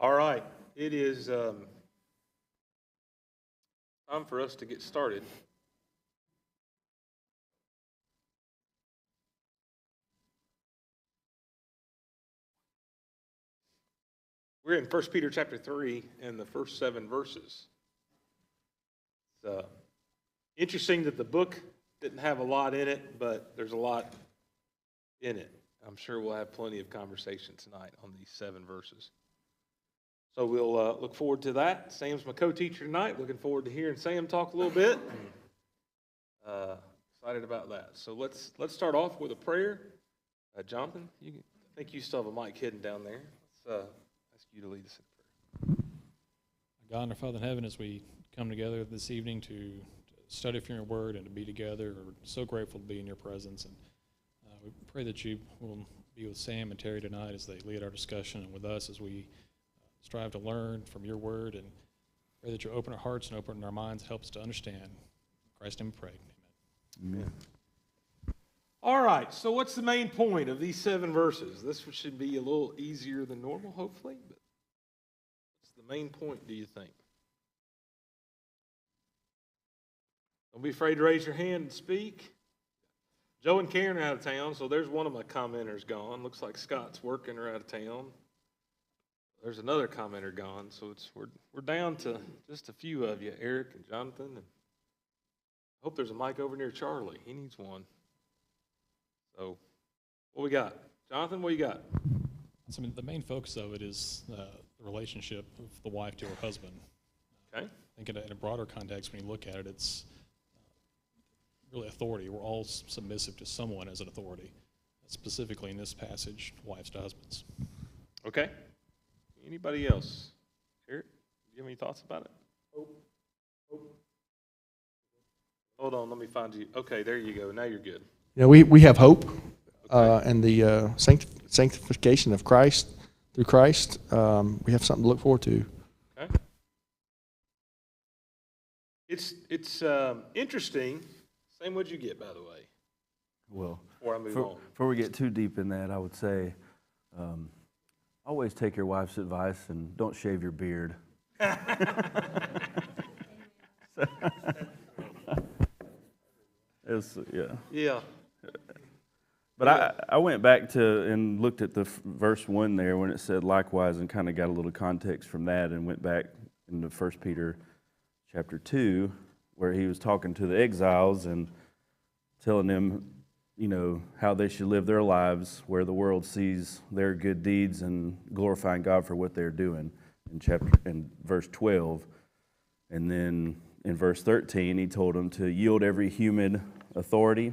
All right, it is time for us to get started. We're in 1 Peter chapter 3 and the first 7 verses. It's interesting that the book didn't have a lot in it, but there's a lot in it. I'm sure we'll have plenty of conversation tonight on these 7 verses. So we'll look forward to that. Sam's my co-teacher tonight. Looking forward to hearing Sam talk a little bit. Excited about that. So let's start off with a prayer. Jonathan, I think you still have a mic hidden down there. Let's ask you to lead us in prayer. God and our Father in heaven, as we come together this evening to study from your word and to be together, we're so grateful to be in your presence. And we pray that you will be with Sam and Terry tonight as they lead our discussion and with us as we strive to learn from your word, and pray that you open our hearts and open our minds and help us to understand. In Christ's name we pray. Amen. Amen. All right, so what's the main point of these 7 verses? This should be a little easier than normal, hopefully, but what's the main point, do you think? Don't be afraid to raise your hand and speak. Joe and Karen are out of town, so there's one of my commenters gone. Looks like Scott's working or out of town. There's another commenter gone, so we're down to just a few of you, Eric and Jonathan. And I hope there's a mic over near Charlie. He needs one. So, what we got? Jonathan, what you got? So, the main focus of it is the relationship of the wife to her husband. Okay. I think in a broader context, when you look at it, it's really authority. We're all submissive to someone as an authority. Specifically in this passage, wives to husbands. Okay. Anybody else? Eric, do you have any thoughts about it? Hold on, let me find you. Okay, there you go. Now you're good. You know, we have hope Okay. and the sanctification of Christ through Christ. We have something to look forward to. Okay. It's interesting. Sam, what'd you get, by the way? Well, Before I move on. before we get too deep in that, I would say always take your wife's advice and don't shave your beard. Yeah. Yeah. But I went back to and looked at the verse 1 there when it said likewise and kind of got a little context from that and went back into 1 Peter chapter 2 where he was talking to the exiles and telling them, you know, how they should live their lives where the world sees their good deeds and glorifying God for what they're doing in verse 12. And then in verse 13, he told them to yield every human authority.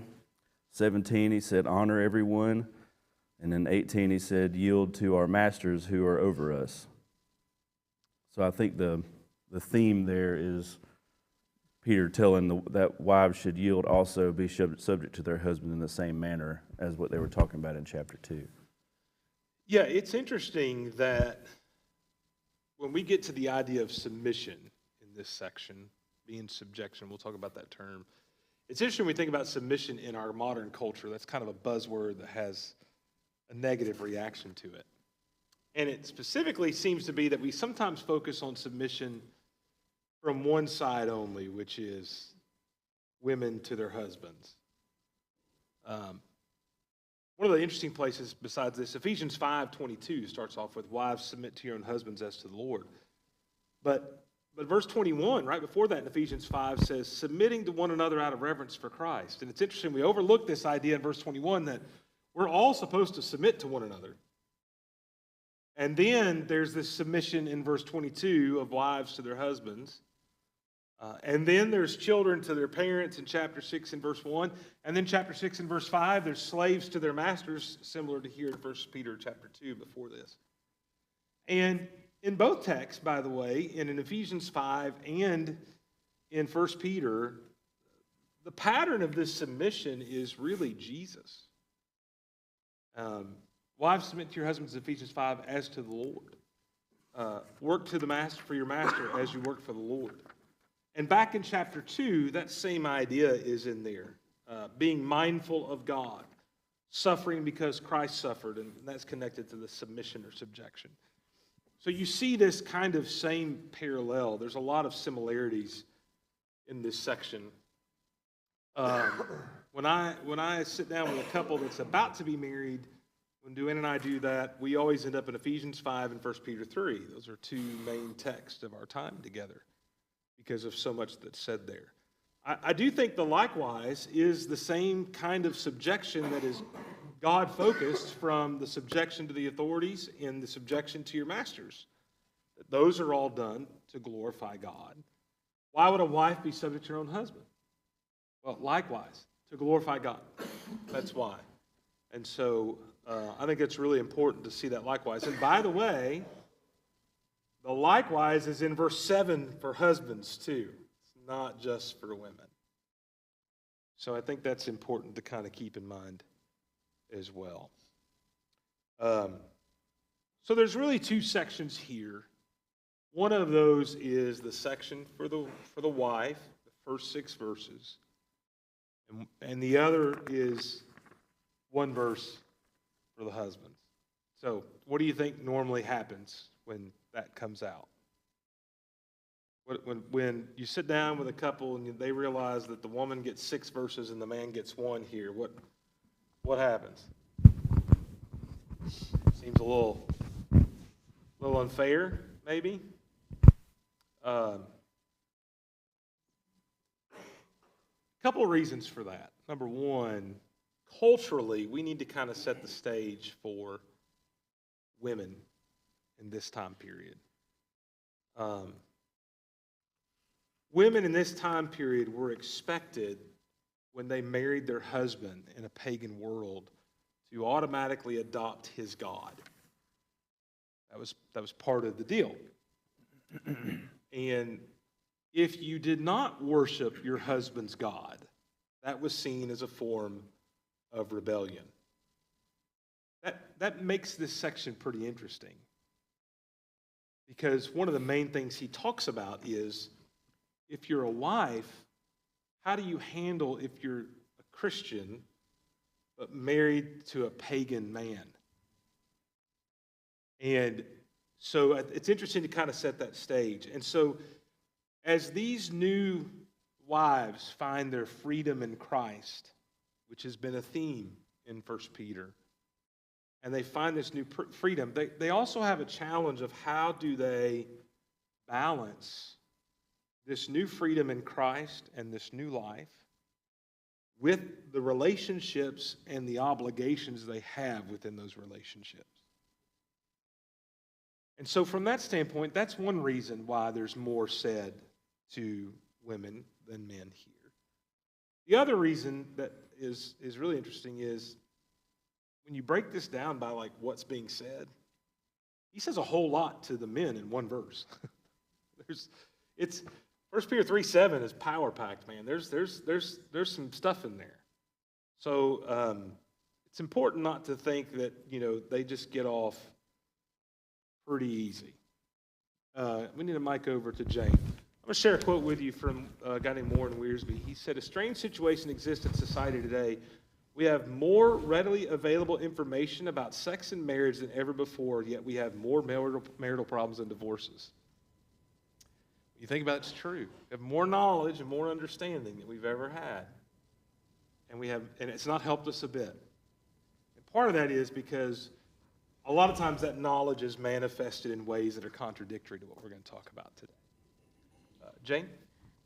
17, he said, honor everyone. And then 18, he said, yield to our masters who are over us. So I think the theme there is Peter telling that wives should yield also, be subject to their husband in the same manner as what they were talking about in chapter 2. Yeah, it's interesting that when we get to the idea of submission in this section, being subjection, we'll talk about that term. It's interesting when we think about submission in our modern culture. That's kind of a buzzword that has a negative reaction to it. And it specifically seems to be that we sometimes focus on submission from one side only, which is women to their husbands. One of the interesting places besides this, Ephesians 5:22 starts off with, wives, submit to your own husbands as to the Lord. But verse 21, right before that in Ephesians 5, says, submitting to one another out of reverence for Christ. And it's interesting, we overlook this idea in verse 21 that we're all supposed to submit to one another. And then there's this submission in verse 22 of wives to their husbands. And then there's children to their parents in chapter 6 and verse 1. And then chapter 6 and verse 5, there's slaves to their masters, similar to here in 1 Peter chapter 2 before this. And in both texts, by the way, and in Ephesians 5 and in 1 Peter, the pattern of this submission is really Jesus. Wives, submit to your husbands, Ephesians 5, as to the Lord. Work to the master for your master as you work for the Lord. And back in chapter 2, that same idea is in there. Being mindful of God. Suffering because Christ suffered, and that's connected to the submission or subjection. So you see this kind of same parallel. There's a lot of similarities in this section. When I sit down with a couple that's about to be married, when Duane and I do that, we always end up in Ephesians 5 and 1 Peter 3. Those are two main texts of our time together because of so much that's said there. I do think the likewise is the same kind of subjection that is God-focused, from the subjection to the authorities and the subjection to your masters. Those are all done to glorify God. Why would a wife be subject to her own husband? Well, likewise, to glorify God. That's why. And so I think it's really important to see that likewise. And by the way, the likewise is in verse 7 for husbands too. It's not just for women. So I think that's important to kind of keep in mind as well. So there's really two sections here. One of those is the section for the wife, the first 6 verses. And the other is one verse for the husbands. So what do you think normally happens when that comes out? When you sit down with a couple and they realize that the woman gets 6 verses and the man gets 1 here, what happens? Seems a little unfair, maybe. A couple of reasons for that. Number one, culturally, we need to kind of set the stage for women in this time period. Women in this time period were expected, when they married their husband in a pagan world, to automatically adopt his God. That was part of the deal. And if you did not worship your husband's God, that was seen as a form of rebellion. That makes this section pretty interesting, because one of the main things he talks about is, if you're a wife, how do you handle if you're a Christian but married to a pagan man? And so it's interesting to kind of set that stage. And so as these new wives find their freedom in Christ, which has been a theme in 1 Peter, and they find this new freedom, they also have a challenge of how do they balance this new freedom in Christ and this new life with the relationships and the obligations they have within those relationships. And so from that standpoint, that's one reason why there's more said to women than men here. The other reason that is really interesting is, when you break this down by like what's being said, he says a whole lot to the men in one verse. 1 Peter 3:7 is power-packed, man. There's some stuff in there. So it's important not to think that, they just get off pretty easy. We need a mic over to Jane. I'm going to share a quote with you from a guy named Warren Wiersbe. He said, "A strange situation exists in society today. We have more readily available information about sex and marriage than ever before, yet we have more marital problems and divorces." You think about it, it's true. We have more knowledge and more understanding than we've ever had. And it's not helped us a bit. And part of that is because a lot of times that knowledge is manifested in ways that are contradictory to what we're going to talk about today. Jane?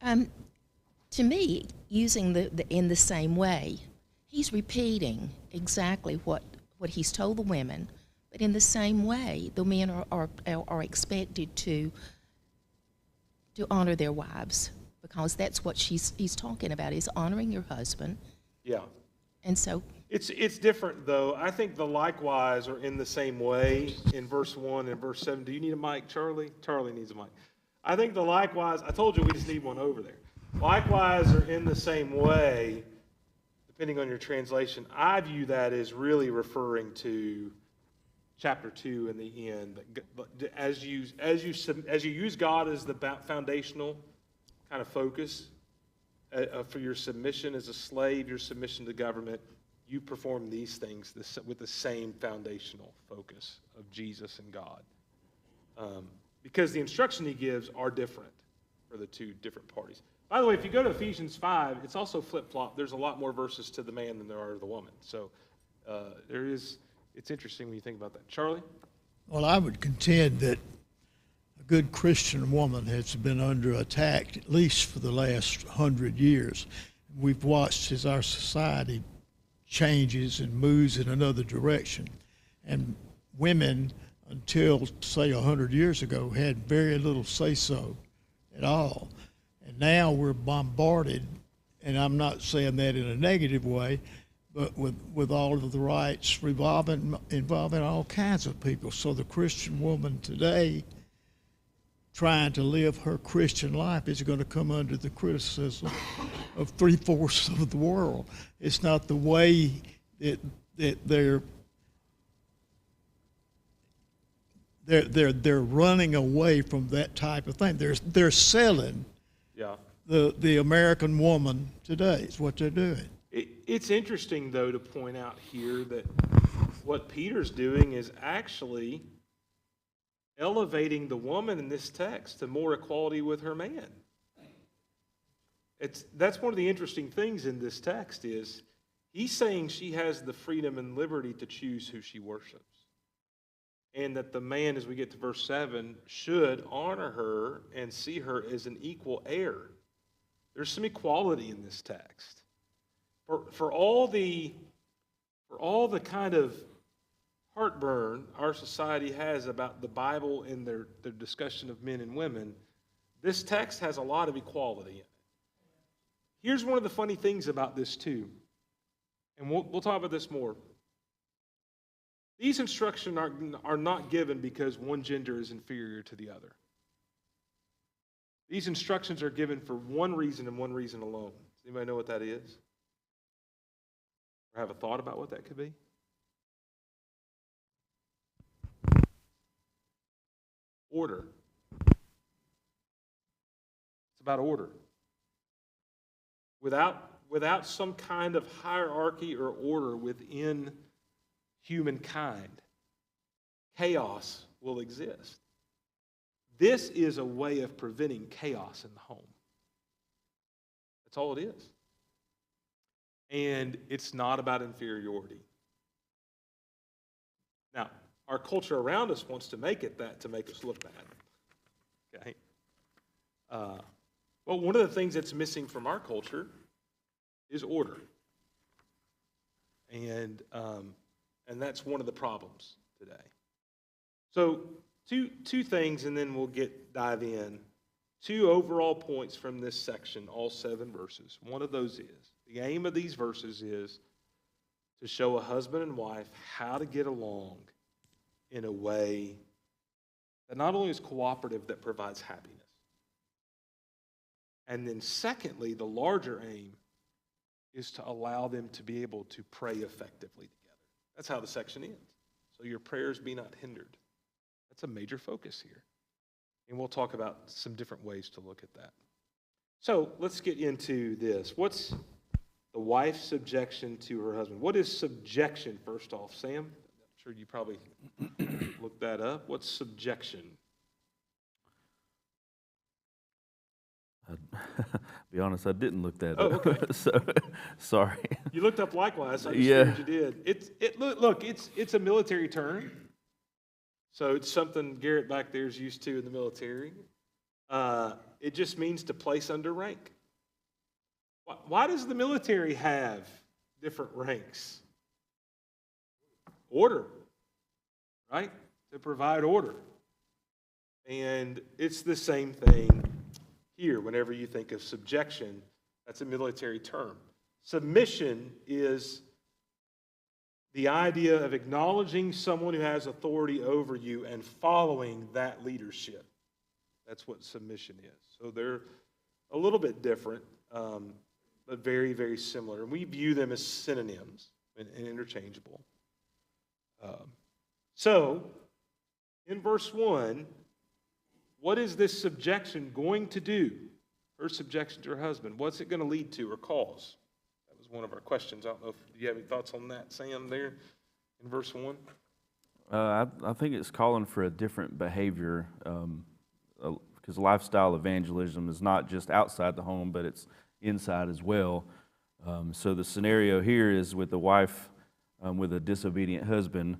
To me, using the in the same way, he's repeating exactly what he's told the women, but in the same way, the men are expected to honor their wives, because that's what he's talking about, is honoring your husband. Yeah. And so It's different, though. I think the likewise are in the same way in verse 1 and verse 7. Do you need a mic, Charlie? Charlie needs a mic. I think the likewise, I told you we just need one over there. Likewise are in the same way, depending on your translation. I view that as really referring to chapter 2 in the end. As you use God as the foundational kind of focus for your submission as a slave, your submission to government, you perform these things with the same foundational focus of Jesus and God. because the instruction he gives are different for the two different parties. By the way, if you go to Ephesians 5, it's also flip-flop. There's a lot more verses to the man than there are to the woman. So it's interesting when you think about that. Charlie? Well, I would contend that a good Christian woman has been under attack, at least for the last 100 years. We've watched as our society changes and moves in another direction. And women, until, say, 100 years ago, had very little say-so at all. And now we're bombarded, and I'm not saying that in a negative way, but with all of the rights involving all kinds of people. So the Christian woman today trying to live her Christian life is going to come under the criticism of 3/4 of the world. It's not the way that they're running away from that type of thing. They're selling Yeah. the American woman today is what they're doing. It's interesting, though, to point out here that what Peter's doing is actually elevating the woman in this text to more equality with her man. That's one of the interesting things in this text is he's saying she has the freedom and liberty to choose who she worships. And that the man, as we get to verse 7, should honor her and see her as an equal heir. There's some equality in this text. For all the kind of heartburn our society has about the Bible and their discussion of men and women, this text has a lot of equality in it. Here's one of the funny things about this too, and we'll talk about this more. These instructions are not given because one gender is inferior to the other. These instructions are given for one reason and one reason alone. Does anybody know what that is? Or have a thought about what that could be? Order. It's about order. Without some kind of hierarchy or order within humankind, chaos will exist. This is a way of preventing chaos in the home. That's all it is. And it's not about inferiority. Now, our culture around us wants to make it that to make us look bad. Okay? Well, one of the things that's missing from our culture is order. And that's one of the problems today. So two things, and then we'll dive in. Two overall points from this section, all 7 verses. One of those is, the aim of these verses is to show a husband and wife how to get along in a way that not only is cooperative, that provides happiness. And then secondly, the larger aim is to allow them to be able to pray effectively together. That's how the section ends. So your prayers be not hindered. That's a major focus here. And we'll talk about some different ways to look at that. So let's get into this. What's the wife's subjection to her husband? What is subjection, first off? Sam, I'm sure you probably looked that up. What's subjection? Be honest, I didn't look that Oh, up. okay. So, sorry. You looked up likewise. I just Yeah. figured you did. Look, it's a military term. So it's something Garrett back there is used to in the military. It just means to place under rank. Why does the military have different ranks? Order, right? To provide order. And it's the same thing here. Whenever you think of subjection, that's a military term. Submission is the idea of acknowledging someone who has authority over you and following that leadership. That's what submission is. So they're a little bit different, but very, very similar. And we view them as synonyms and interchangeable. So, in verse 1, what is this subjection going to do? Her subjection to her husband. What's it going to lead to or cause? That was one of our questions. I don't know if you have any thoughts on that, Sam, there in verse 1. I think it's calling for a different behavior, because lifestyle evangelism is not just outside the home, but it's inside as well. So the scenario here is with the wife with a disobedient husband.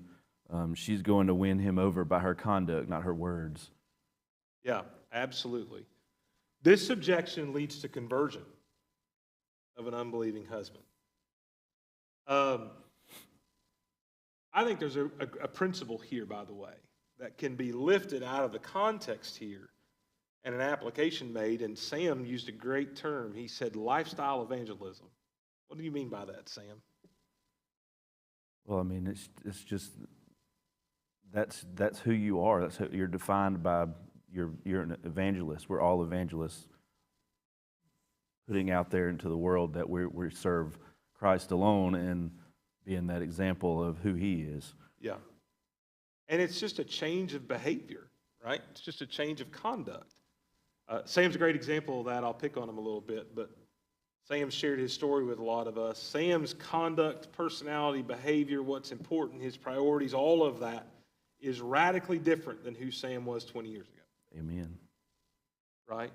She's going to win him over by her conduct, not her words. Yeah, absolutely. This subjection leads to conversion of an unbelieving husband. I think there's a principle here, by the way, that can be lifted out of the context here and an application made, and Sam used a great term. He said lifestyle evangelism. What do you mean by that, Sam? Well, I mean, it's just that's who you are. That's who you're defined by. You're an evangelist. We're all evangelists, putting out there into the world that we serve Christ alone and being that example of who He is. Yeah. And it's just a change of behavior, right? It's just a change of conduct. Sam's a great example of that. I'll pick on him a little bit, but Sam shared his story with a lot of us. Sam's conduct, personality, behavior, what's important, his priorities, all of that is radically different than who Sam was 20 years ago. Amen. Right?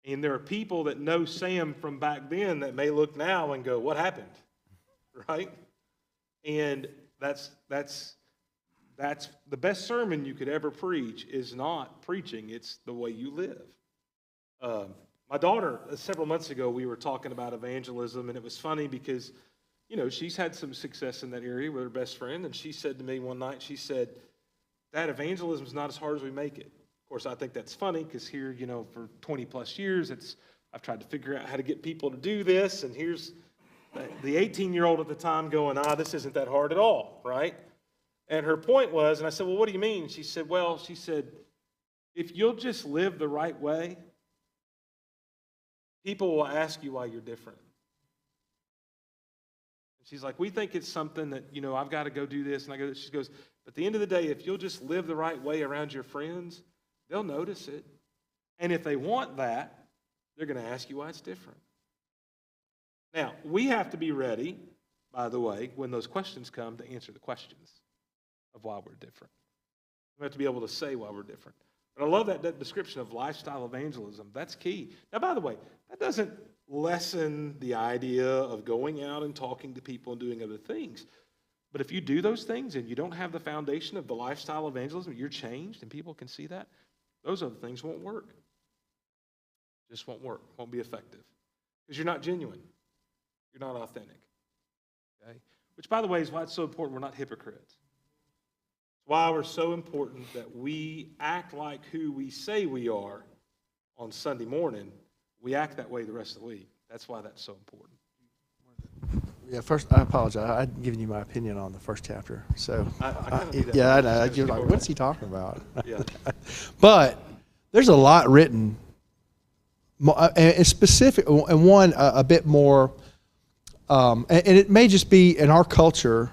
And there are people that know Sam from back then that may look now and go, what happened? Right? And that's the best sermon you could ever preach is not preaching, it's the way you live. My daughter, several months ago, we were talking about evangelism, and it was funny because, she's had some success in that area with her best friend, and she said to me one night, she said, Dad, evangelism is not as hard as we make it. Of course, I think that's funny because here, for 20 plus years, I've tried to figure out how to get people to do this, and here's the 18-year-old at the time going, this isn't that hard at all, right? And her point was, and I said, well, what do you mean? She said, if you'll just live the right way, people will ask you why you're different. And she's like, we think it's something that, I've got to go do this, and I go. She goes, but at the end of the day, if you'll just live the right way around your friends, they'll notice it. And if they want that, they're going to ask you why it's different. Now, we have to be ready, by the way, when those questions come, to answer the questions of why we're different. We have to be able to say why we're different. But I love that description of lifestyle evangelism. That's key. Now, by the way, that doesn't lessen the idea of going out and talking to people and doing other things. But if you do those things and you don't have the foundation of the lifestyle evangelism, you're changed and people can see that, those other things won't work. Just won't work, won't be effective. Because you're not genuine. You're not authentic. Okay? Which, by the way, is why it's so important we're not hypocrites. It's why we're so important that we act like who we say we are on Sunday morning. We act that way the rest of the week. That's why that's so important. Yeah, first, I apologize. I'd given you my opinion on the first chapter. So, I kinda knew that. yeah, I know. You're like, what's he talking about? Yeah. But there's a lot written, and specific, and one a bit more, and it may just be in our culture,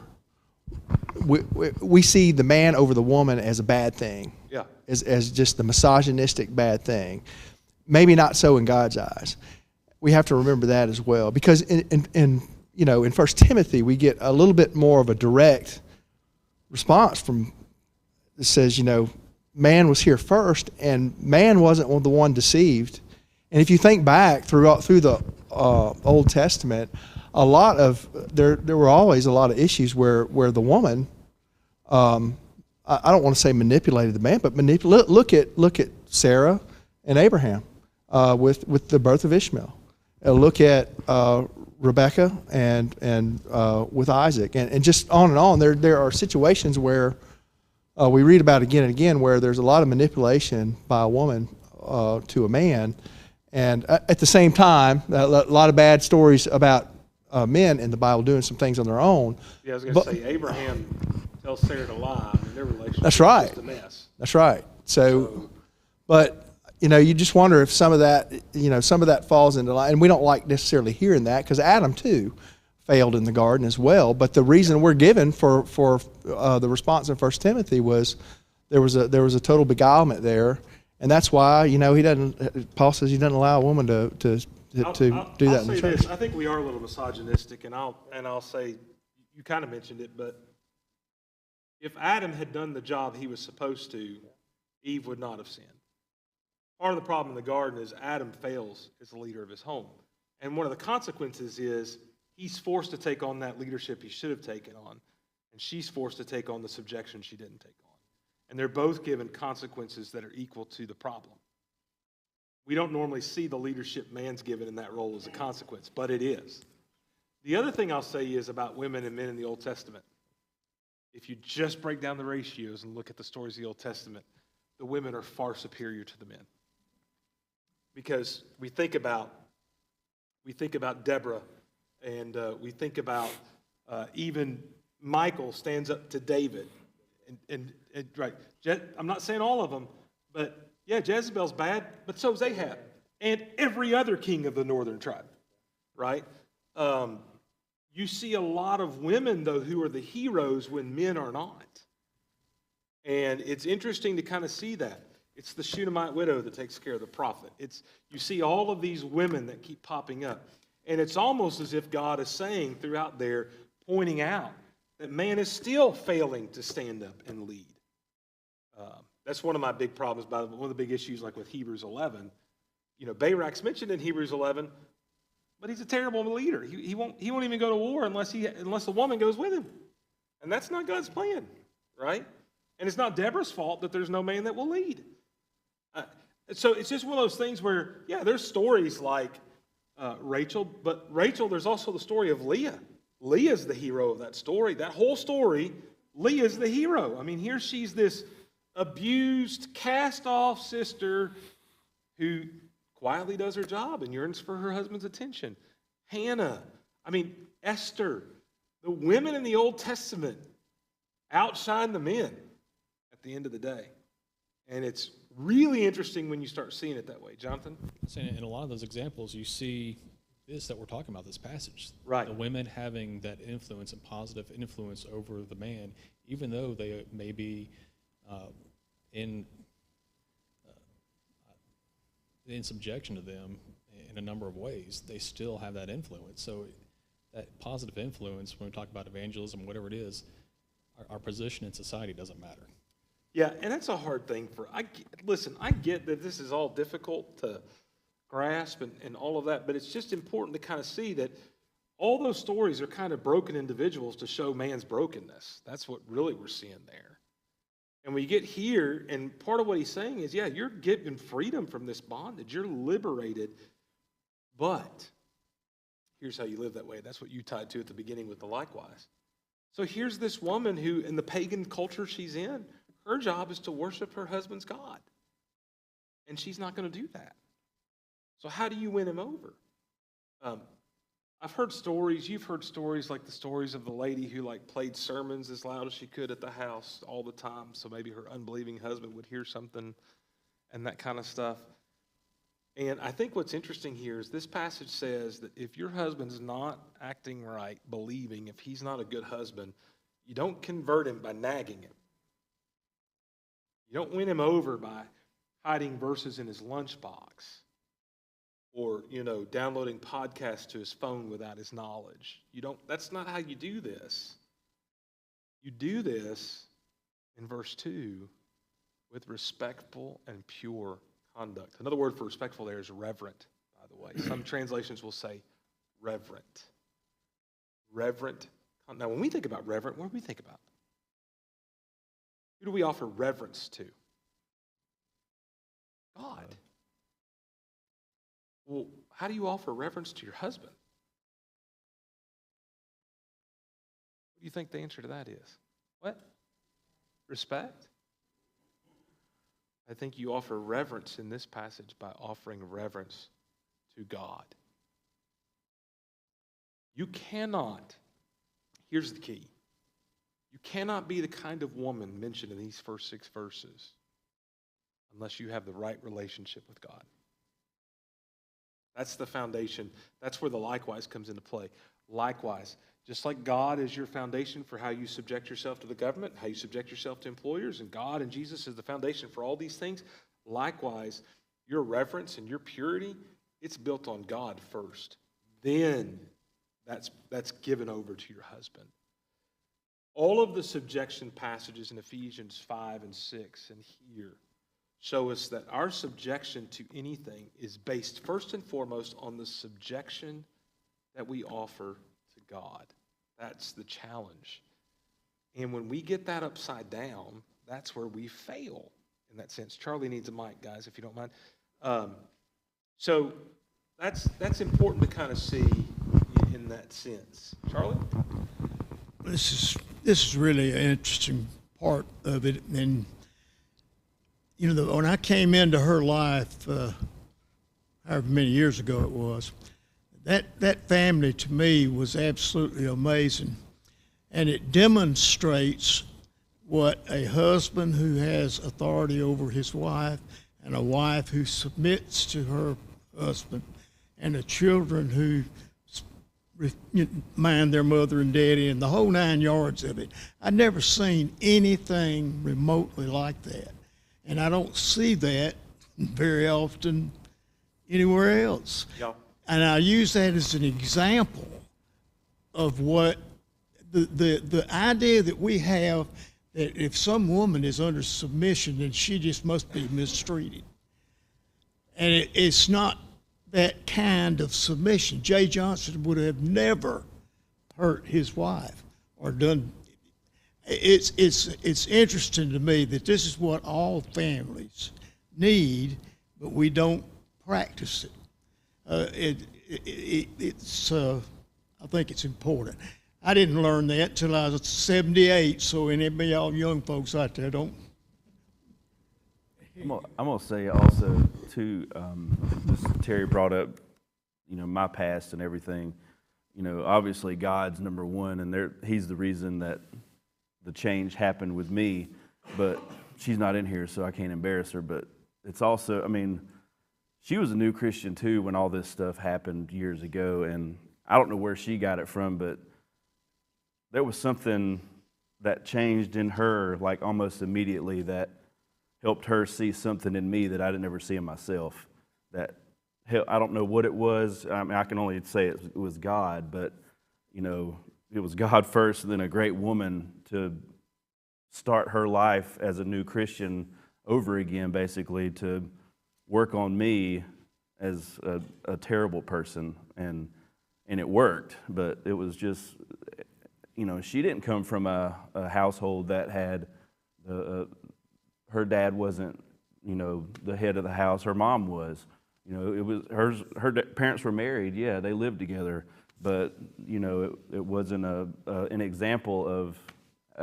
we see the man over the woman as a bad thing. Yeah. As just the misogynistic bad thing. Maybe not so in God's eyes. We have to remember that as well, because in 1 Timothy we get a little bit more of a direct response from. It says, man was here first, and man wasn't the one deceived. And if you think back through the Old Testament, a lot of there were always a lot of issues where the woman, I don't want to say manipulated the man, but look at Sarah and Abraham with the birth of Ishmael. Look at Rebecca and with Isaac, and just on and on. There are situations where we read about again and again where there's a lot of manipulation by a woman to a man, and at the same time, a lot of bad stories about men in the Bible doing some things on their own. Yeah, I was going to say, Abraham tells Sarah to lie in their relationship. That's right. It's just a mess. That's right. So, but you just wonder if some of that falls into line, and we don't like necessarily hearing that because Adam too failed in the garden as well. But the reason we're given for the response in 1 Timothy was there was a total beguilement there, and that's why Paul says he doesn't allow a woman to do that in the church. I think we are a little misogynistic, and I'll say, you kind of mentioned it, but If Adam had done the job he was supposed to, Eve would not have sinned. Part of the problem in the garden is Adam fails as the leader of his home. And one of the consequences is he's forced to take on that leadership he should have taken on, and she's forced to take on the subjection she didn't take on. And they're both given consequences that are equal to the problem. We don't normally see the leadership man's given in that role as a consequence, but it is. The other thing I'll say is about women and men in the Old Testament. If you just break down the ratios and look at the stories of the Old Testament, the women are far superior to the men. Because we think about Deborah, and we think about even Michael stands up to David. And right, I'm not saying all of them, but yeah, Jezebel's bad, but so's Ahab and every other king of the northern tribe, right? You see a lot of women, though, who are the heroes when men are not. And it's interesting to kind of see that. It's the Shunammite widow that takes care of the prophet. You see all of these women that keep popping up. And it's almost as if God is saying throughout there, pointing out that man is still failing to stand up and lead. That's one of my big problems, one of the big issues like with Hebrews 11. You know, Barak's mentioned in Hebrews 11, but he's a terrible leader. He won't even go to war unless a woman goes with him. And that's not God's plan, right? And it's not Deborah's fault that there's no man that will lead. So it's just one of those things where, yeah, there's stories like Rachel, but Rachel, there's also the story of Leah. Leah's the hero of that story. That whole story, Leah's the hero. I mean, here she's this abused, cast-off sister who quietly does her job and yearns for her husband's attention. Hannah, Esther. The women in the Old Testament outshine the men at the end of the day. And it's really interesting when you start seeing it that way. Jonathan? In a lot of those examples, you see this that we're talking about, this passage. Right. The women having that influence and positive influence over the man, even though they may be in subjection to them in a number of ways, they still have that influence. So that positive influence, when we talk about evangelism, whatever it is, our position in society doesn't matter. Yeah, and that's a hard thing I get that this is all difficult to grasp and all of that, but it's just important to kind of see that all those stories are kind of broken individuals to show man's brokenness. That's what really we're seeing there. And we get here, and part of what he's saying is, yeah, you're given freedom from this bondage. You're liberated, but here's how you live that way. That's what you tied to at the beginning with the likewise. So here's this woman who, in the pagan culture she's in, her job is to worship her husband's God. And she's not going to do that. So how do you win him over? I've heard stories, you've heard stories like the stories of the lady who played sermons as loud as she could at the house all the time, so maybe her unbelieving husband would hear something and that kind of stuff. And I think what's interesting here is this passage says that if your husband's not acting right, believing, if he's not a good husband, you don't convert him by nagging him. You don't win him over by hiding verses in his lunchbox or, downloading podcasts to his phone without his knowledge. That's not how you do this. You do this in verse 2 with respectful and pure conduct. Another word for respectful there is reverent, by the way. Some translations will say reverent. Reverent. Now, when we think about reverent, what do we think about? Who do we offer reverence to? God. Well, how do you offer reverence to your husband? What do you think the answer to that is? What? Respect? I think you offer reverence in this passage by offering reverence to God. You cannot, here's the key, you cannot be the kind of woman mentioned in these first 6 verses unless you have the right relationship with God. That's the foundation. That's where the likewise comes into play. Likewise, just like God is your foundation for how you subject yourself to the government, how you subject yourself to employers, and God and Jesus is the foundation for all these things, likewise, your reverence and your purity, it's built on God first. Then that's given over to your husband. All of the subjection passages in Ephesians 5 and 6 and here show us that our subjection to anything is based first and foremost on the subjection that we offer to God. That's the challenge. And when we get that upside down, that's where we fail in that sense. Charlie needs a mic, guys, if you don't mind. So that's important to kind of see in that sense. Charlie? This is really an interesting part of it. And, you know, when I came into her life, however many years ago it was, that family to me was absolutely amazing. And it demonstrates what a husband who has authority over his wife and a wife who submits to her husband and the children who mind their mother and daddy and the whole 9 yards of it. I've never seen anything remotely like that. And I don't see that very often anywhere else. Yeah. And I use that as an example of what the idea that we have that if some woman is under submission, then she just must be mistreated. And it's not that kind of submission. Jay Johnson would have never hurt his wife or done. It's interesting to me that this is what all families need, but we don't practice it. I think it's important. I didn't learn that till I was 78. So any of y'all young folks out there, don't. I'm gonna say also too. Just Terry brought up, you know, my past and everything. You know, obviously God's number one, and He's the reason that the change happened with me. But she's not in here, so I can't embarrass her. But it's also, I mean, she was a new Christian too when all this stuff happened years ago, and I don't know where she got it from, but there was something that changed in her like almost immediately that helped her see something in me that I didn't ever see in myself. That I don't know what it was. I mean, I can only say it was God, but you know, it was God first, and then a great woman to start her life as a new Christian over again, basically to work on me as a terrible person, and it worked. But it was just, you know, she didn't come from a household that had her dad wasn't, you know, the head of the house. Her mom was. You know, it was her parents were married. Yeah, they lived together, but you know, it wasn't an example of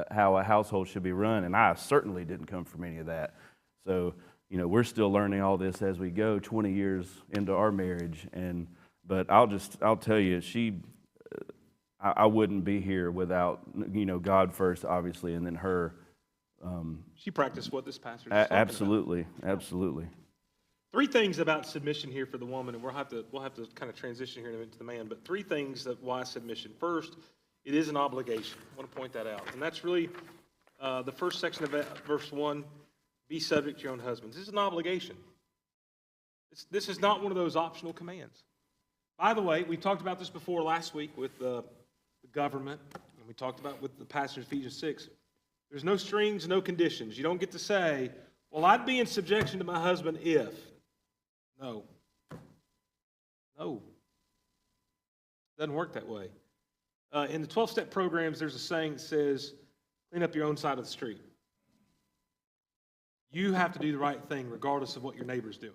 how a household should be run. And I certainly didn't come from any of that. So, you know, we're still learning all this as we go, 20 years into our marriage. But I'll tell you, I wouldn't be here without, you know, God first, obviously, and then her. She practiced what this pastor is talking Absolutely, absolutely. Three things about submission here for the woman, and we'll have to kind of transition here in a minute to the man, but three things that why submission. First, it is an obligation. I want to point that out. And that's really the first section of verse 1, be subject to your own husbands. This is an obligation. This is not one of those optional commands. By the way, we talked about this before last week with the government, and we talked about with the passage in Ephesians 6. There's no strings, no conditions. You don't get to say, well, I'd be in subjection to my husband if. No. Doesn't work that way. In the 12-step programs, there's a saying that says, clean up your own side of the street. You have to do the right thing regardless of what your neighbor's doing.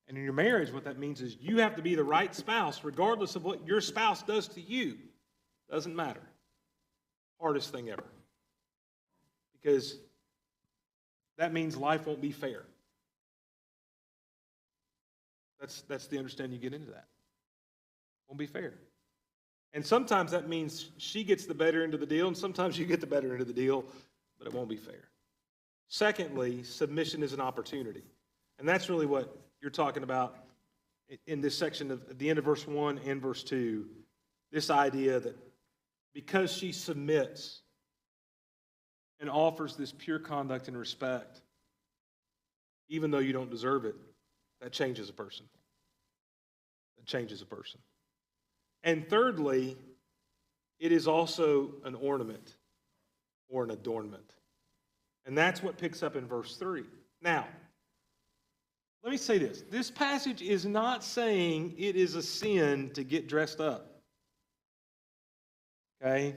And in your marriage, what that means is you have to be the right spouse regardless of what your spouse does to you. Doesn't matter. Hardest thing ever. Because that means life won't be fair. That's the understanding you get into that. Won't be fair. And sometimes that means she gets the better end of the deal, and sometimes you get the better end of the deal, but it won't be fair. Secondly, submission is an opportunity. And that's really what you're talking about in this section at the end of verse 1 and verse 2, this idea that because she submits and offers this pure conduct and respect, even though you don't deserve it, that changes a person. That changes a person. And thirdly, it is also an ornament. or an adornment. And that's what picks up in verse 3. Now, let me say this. This passage is not saying it is a sin to get dressed up. Okay?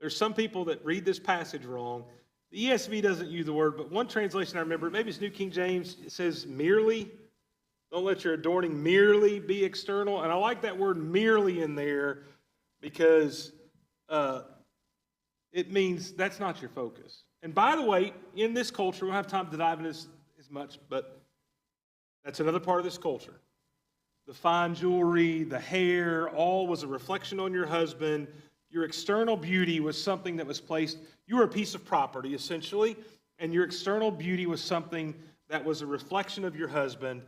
There's some people that read this passage wrong. The ESV doesn't use the word, but one translation I remember, maybe it's New King James, it says merely. Don't let your adorning merely be external. And I like that word merely in there because it means that's not your focus. And by the way, in this culture, we don't have time to dive into this as much, but that's another part of this culture. The fine jewelry, the hair, all was a reflection on your husband. Your external beauty was something that was placed, you were a piece of property essentially, and your external beauty was something that was a reflection of your husband,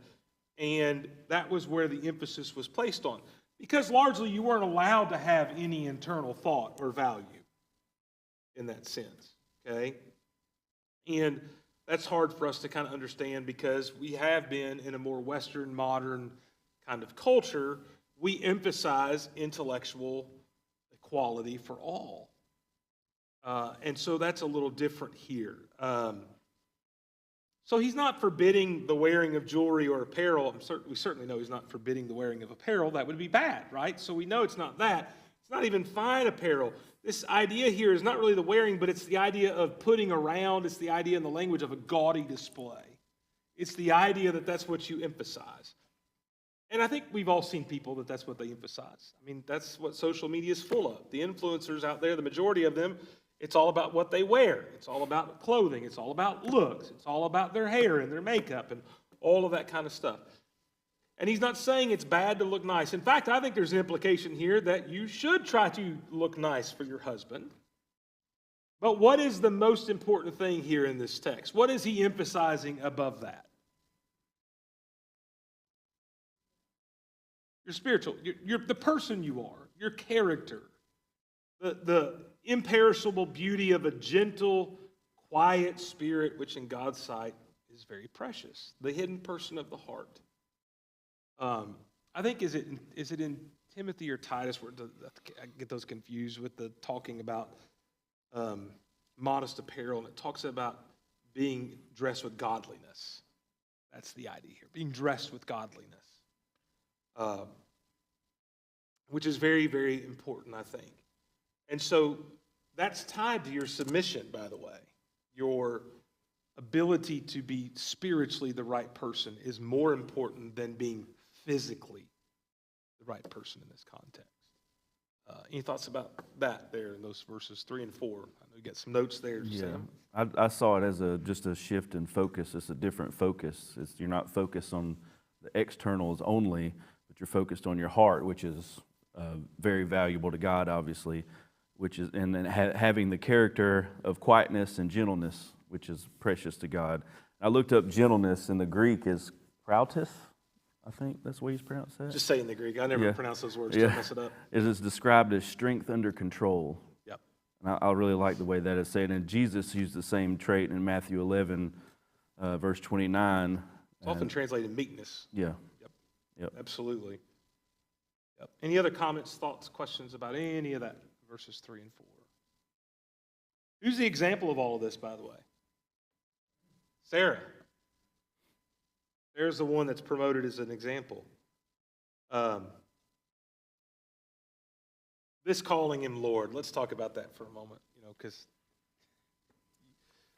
and that was where the emphasis was placed on. Because largely you weren't allowed to have any internal thought or value in that sense, okay? And that's hard for us to kind of understand because we have been in a more Western, modern kind of culture. We emphasize intellectual equality for all. And so that's a little different here. So he's not forbidding the wearing of jewelry or apparel. We certainly know he's not forbidding the wearing of apparel. That would be bad, right? So we know it's not that. It's not even fine apparel. This idea here is not really the wearing, but it's the idea of putting around. It's the idea in the language of a gaudy display. It's the idea that that's what you emphasize. And I think we've all seen people that that's what they emphasize. I mean, that's what social media is full of. The influencers out there, the majority of them, it's all about what they wear. It's all about clothing. It's all about looks. It's all about their hair and their makeup and all of that kind of stuff. And he's not saying it's bad to look nice. In fact, I think there's an implication here that you should try to look nice for your husband. But what is the most important thing here in this text? What is he emphasizing above that? Your spiritual, you're the person you are, your character, the imperishable beauty of a gentle, quiet spirit, which in God's sight is very precious, the hidden person of the heart. I think, is it in Timothy or Titus, where I get those confused with the talking about modest apparel, and it talks about being dressed with godliness. That's the idea here, being dressed with godliness. Which is very, very important, I think. And so that's tied to your submission, by the way. Your ability to be spiritually the right person is more important than being physically the right person in this context. Any thoughts about that there in those verses 3 and 4? I know you got some notes there, Sam. I saw it as just a shift in focus. It's a different focus. You're not focused on the externals only, but you're focused on your heart, which is very valuable to God, obviously, and then having the character of quietness and gentleness, which is precious to God. I looked up gentleness in the Greek is krautis. I think that's the way he's pronounced that. Just say in the Greek. I never pronounce those words. Don't mess it up. It is described as strength under control. Yep. And I really like the way that is said. And Jesus used the same trait in Matthew 11, verse 29. It's often translated meekness. Yeah. Yep. Absolutely. Yep. Any other comments, thoughts, questions about any of that, verses 3 and 4? Who's the example of all of this, by the way? Sarah. There's the one that's promoted as an example. This calling him Lord, let's talk about that for a moment, because,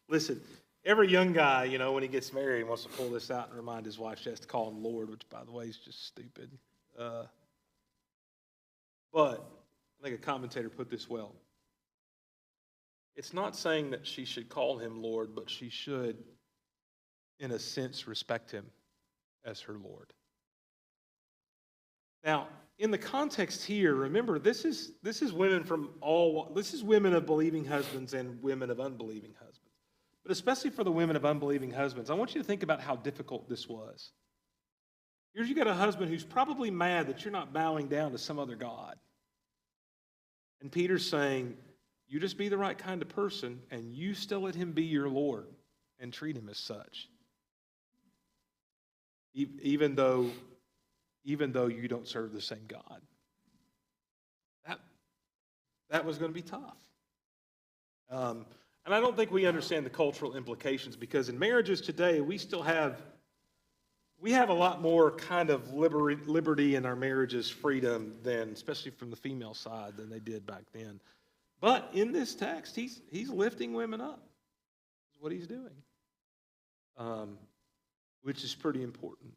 listen, every young guy, when he gets married, wants to pull this out and remind his wife she has to call him Lord, which, by the way, is just stupid. But I think a commentator put this well. It's not saying that she should call him Lord, but she should, in a sense, respect him as her Lord. Now, in the context here, remember, this is women this is women of believing husbands and women of unbelieving husbands. But especially for the women of unbelieving husbands, I want you to think about how difficult this was. Here's you got a husband who's probably mad that you're not bowing down to some other god. And Peter's saying, you just be the right kind of person, and you still let him be your Lord and treat him as such. Even though you don't serve the same God. That was going to be tough. And I don't think we understand the cultural implications, because in marriages today, we have a lot more kind of liberty in our marriages, freedom, than, especially from the female side, than they did back then. But in this text, he's lifting women up. Is what he's doing, which is pretty important.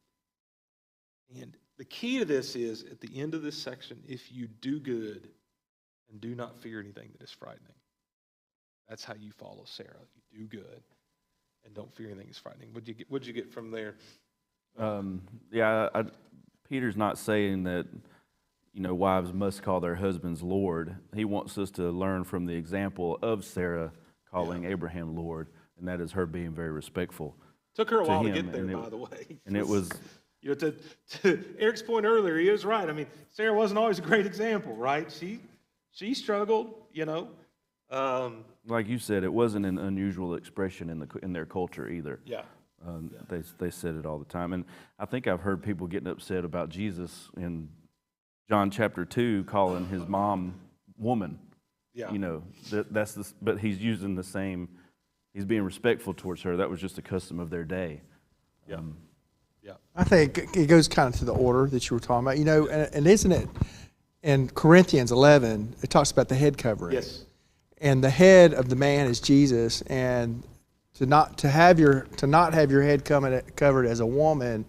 And the key to this is, at the end of this section, if you do good and do not fear anything that is frightening. That's how you follow Sarah. You do good and don't fear anything that's frightening. What'd you get from there? Peter's not saying that, wives must call their husbands Lord. He wants us to learn from the example of Sarah calling Abraham Lord, and that is her being very respectful. Took her a while to him, get there, by the way. And it was, to Eric's point earlier, he was right. I mean, Sarah wasn't always a great example, right? She struggled, like you said, it wasn't an unusual expression in their culture either. Yeah. They said it all the time. And I think I've heard people getting upset about Jesus in John chapter 2 calling his mom woman. Yeah. But he's using the same, he's being respectful towards her. That was just a custom of their day. Yeah. I think it goes kind of to the order that you were talking about, and isn't it in Corinthians 11, it talks about the head covering. Yes. And the head of the man is Jesus, and to not have your head covered as a woman,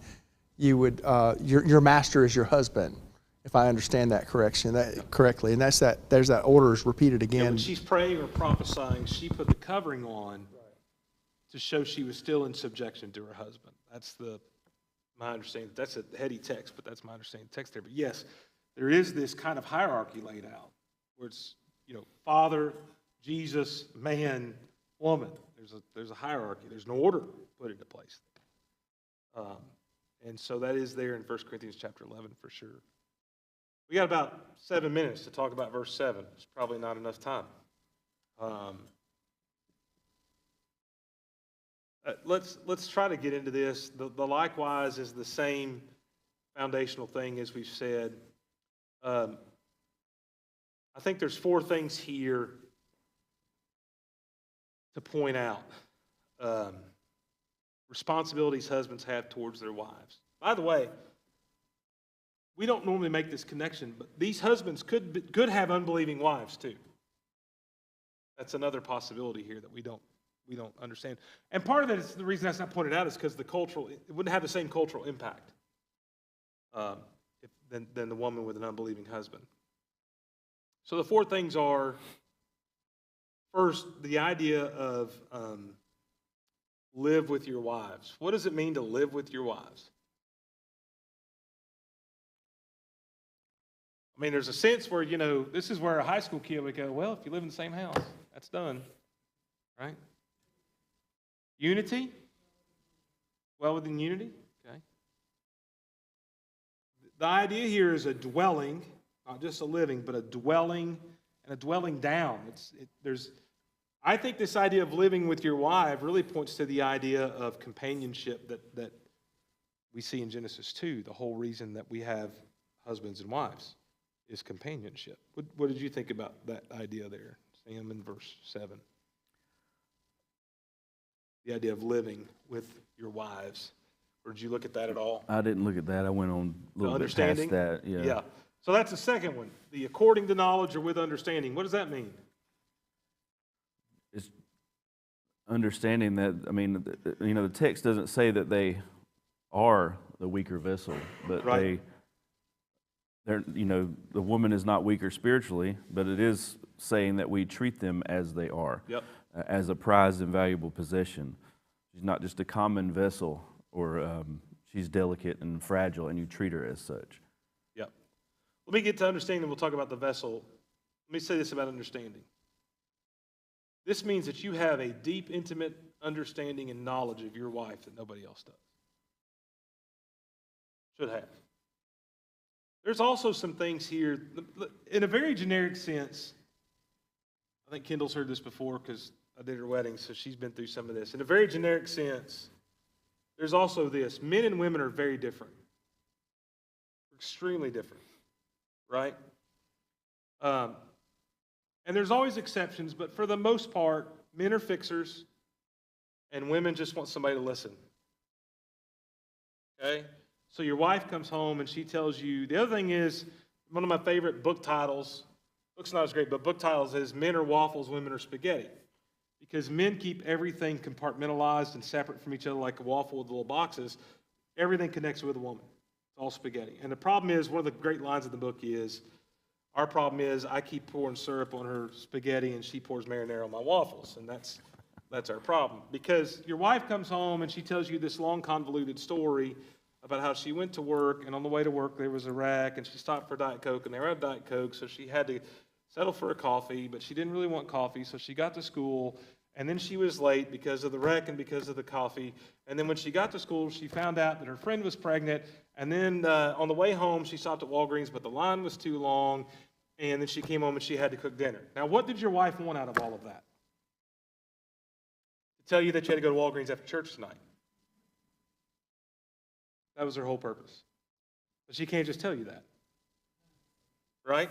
you would your master is your husband, if I understand that correctly. And there's that order is repeated Yeah, again. when she's praying or prophesying, she put the covering on to show she was still in subjection to her husband. That's my understanding. That's a heady text, but that's my understanding of the text there. But yes, there is this kind of hierarchy laid out where it's, Father, Jesus, man, woman. There's a hierarchy. There's an order put into place. And so that is there in 1 Corinthians chapter 11 for sure. We got about 7 minutes to talk about verse 7. It's probably not enough time. Let's try to get into this. The likewise is the same foundational thing as we've said. I think there's 4 things here to point out. Responsibilities husbands have towards their wives. By the way, we don't normally make this connection, but these husbands could have unbelieving wives too. That's another possibility here that we don't understand. And part of it is, the reason that's not pointed out is because it wouldn't have the same cultural impact than the woman with an unbelieving husband. So the 4 things are, first, the idea of live with your wives. What does it mean to live with your wives? I mean, there's a sense where, this is where a high school kid would go, well, if you live in the same house, that's done, right? Unity? Well within unity? Okay. The idea here is a dwelling, not just a living, but a dwelling and a dwelling down. I think this idea of living with your wife really points to the idea of companionship that we see in Genesis 2. The whole reason that we have husbands and wives is companionship. What did you think about that idea there, Sam, in verse 7? The idea of living with your wives. Or did you look at that at all? I didn't look at that. I went on a little bit past that. Yeah. So that's the second one. The according to knowledge or with understanding. What does that mean? It's understanding that, the text doesn't say that they are the weaker vessel, but right. the woman is not weaker spiritually, but it is saying that we treat them as they are, as a prized and valuable possession. She's not just a common vessel, or she's delicate and fragile, and you treat her as such. Yep. Let me get to understanding. We'll talk about the vessel. Let me say this about understanding. This means that you have a deep, intimate understanding and knowledge of your wife that nobody else does. Should have. There's also some things here, in a very generic sense. I think Kendall's heard this before because I did her wedding, so she's been through some of this. In a very generic sense, there's also this. Men and women are very different. Extremely different, right? And there's always exceptions, but for the most part, men are fixers and women just want somebody to listen. Okay? So your wife comes home and she tells you, the other thing is, one of my favorite book titles, book's not as great, but book titles is Men Are Waffles, Women Are Spaghetti. Because men keep everything compartmentalized and separate from each other like a waffle with little boxes. Everything connects with a woman. It's all spaghetti. And the problem is, one of the great lines of the book is, our problem is I keep pouring syrup on her spaghetti and she pours marinara on my waffles. And that's our problem. Because your wife comes home and she tells you this long convoluted story about how she went to work, and on the way to work there was a wreck, and she stopped for Diet Coke, and they were out of Diet Coke, so she had to settle for a coffee, but she didn't really want coffee, so she got to school, and then she was late because of the wreck and because of the coffee. And then when she got to school, she found out that her friend was pregnant, and then on the way home, she stopped at Walgreens, but the line was too long, and then she came home and she had to cook dinner. Now, what did your wife want out of all of that? To tell you that you had to go to Walgreens after church tonight. That was her whole purpose. But she can't just tell you that. Right?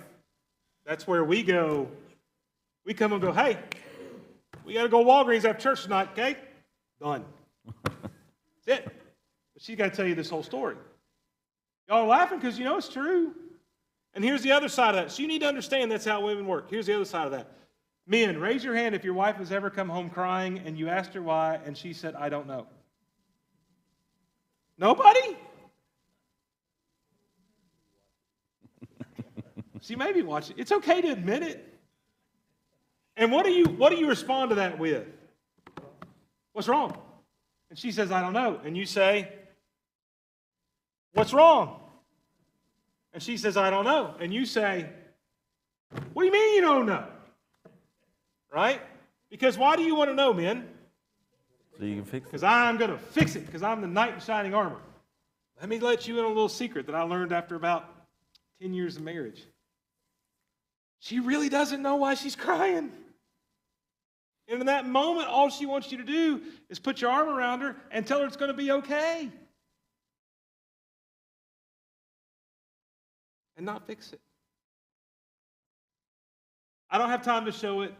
That's where we go. We come and go, hey, we got to go to Walgreens after church tonight, okay? Done. That's it. But she's got to tell you this whole story. Y'all are laughing because you know it's true. And here's the other side of that. So you need to understand that's how women work. Here's the other side of that. Men, raise your hand if your wife has ever come home crying and you asked her why and she said, I don't know. Nobody? See, maybe watch it. It's okay to admit it. And what do you respond to that with? What's wrong? And she says, I don't know. And you say, what's wrong? And she says, I don't know. And you say, what do you mean you don't know? Right? Because why do you want to know, men? So you can fix it. Because I'm going to fix it, because I'm the knight in shining armor. Let me let you in a little secret that I learned after about 10 years of marriage. She really doesn't know why she's crying. And in that moment, all she wants you to do is put your arm around her and tell her it's going to be okay. And not fix it. I don't have time to show it.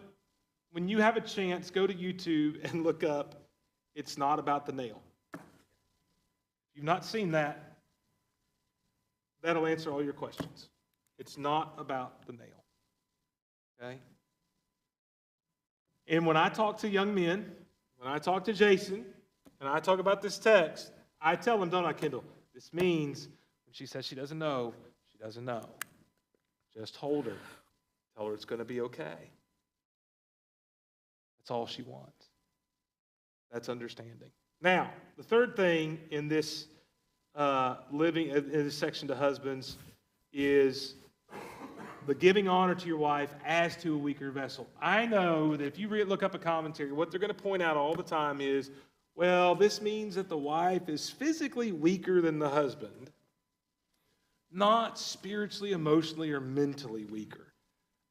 When you have a chance, go to YouTube and look up It's Not About the Nail. If you've not seen that, that'll answer all your questions. It's not about the nail. Okay? And when I talk to young men, when I talk to Jason, and I talk about this text, I tell them, don't I, Kendall? This means when she says she doesn't know, she doesn't know. Just hold her. Tell her it's going to be okay. That's all she wants. That's understanding. Now, the third thing in this in this section to husbands is the giving honor to your wife as to a weaker vessel. I know that if you look up a commentary, what they're going to point out all the time is, well, this means that the wife is physically weaker than the husband, not spiritually, emotionally, or mentally weaker.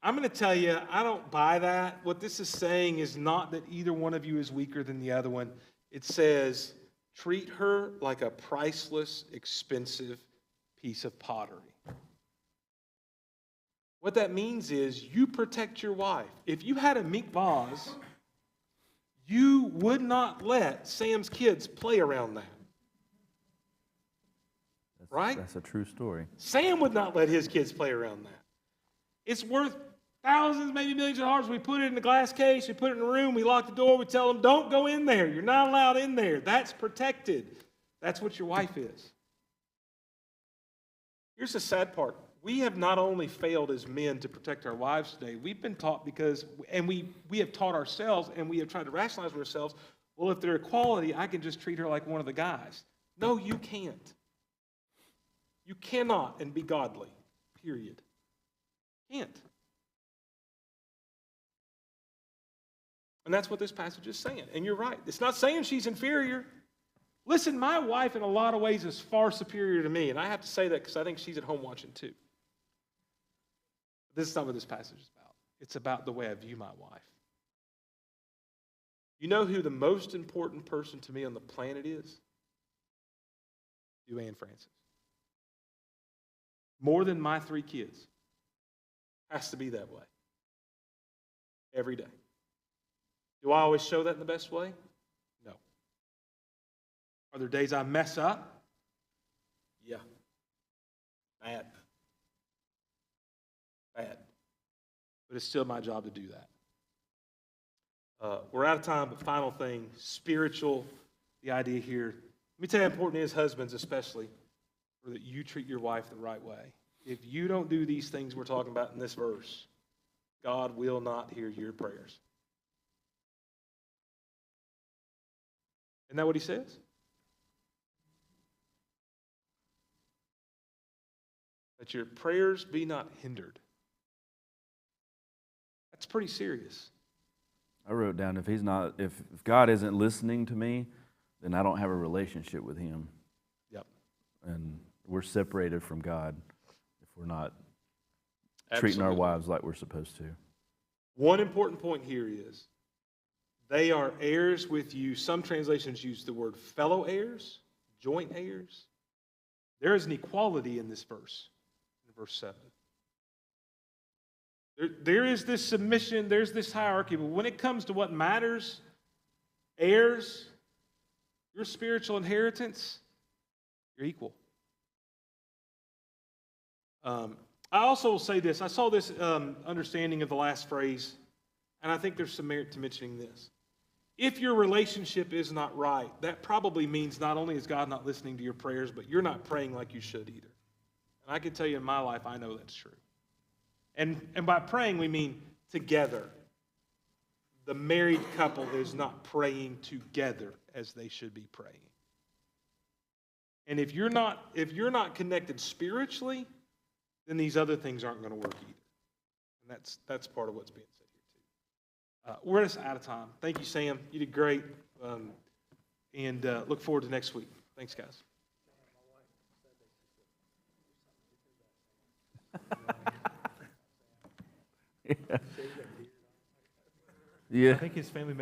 I'm going to tell you, I don't buy that. What this is saying is not that either one of you is weaker than the other one. It says, treat her like a priceless, expensive piece of pottery. What that means is you protect your wife. If you had a mink vase, you would not let Sam's kids play around that. Right? That's a true story. Sam would not let his kids play around that. It's worth thousands, maybe millions of dollars. We put it in a glass case, we put it in a room, we lock the door, we tell them, don't go in there. You're not allowed in there. That's protected. That's what your wife is. Here's the sad part. We have not only failed as men to protect our wives today, we've been taught we have taught ourselves, and we have tried to rationalize with ourselves, well, if they're equality, I can just treat her like one of the guys. No, you can't. You cannot and be godly, period. Can't. And that's what this passage is saying. And you're right. It's not saying she's inferior. Listen, my wife in a lot of ways is far superior to me. And I have to say that because I think she's at home watching too. But this is not what this passage is about. It's about the way I view my wife. You know who the most important person to me on the planet is? You, Anne Francis. More than my 3 kids. Has to be that way. every day. Do I always show that in the best way? No. Are there days I mess up? Yeah. Bad. Bad. But it's still my job to do that. We're out of time, but final thing, spiritual, the idea here. Let me tell you how important it is, husbands especially, or that you treat your wife the right way. If you don't do these things we're talking about in this verse, God will not hear your prayers. Isn't that what he says? That your prayers be not hindered. That's pretty serious. I wrote down, if God isn't listening to me, then I don't have a relationship with him. Yep. And we're separated from God if we're not treating our Absolutely. wives like we're supposed to. One important point here is they are heirs with you. Some translations use the word fellow heirs, joint heirs. There is an equality in this verse, in verse 7. There is this submission, there's this hierarchy, but when it comes to what matters, heirs, your spiritual inheritance, you're equal. I also will say this. I saw this understanding of the last phrase, and I think there's some merit to mentioning this. If your relationship is not right, that probably means not only is God not listening to your prayers, but you're not praying like you should either. And I can tell you in my life, I know that's true. And by praying, we mean together. The married couple is not praying together as they should be praying. And if you're not connected spiritually, then these other things aren't going to work either. And that's part of what's being said here too. We're just out of time. Thank you, Sam. You did great. And look forward to next week. Thanks, guys. Yeah. I think his family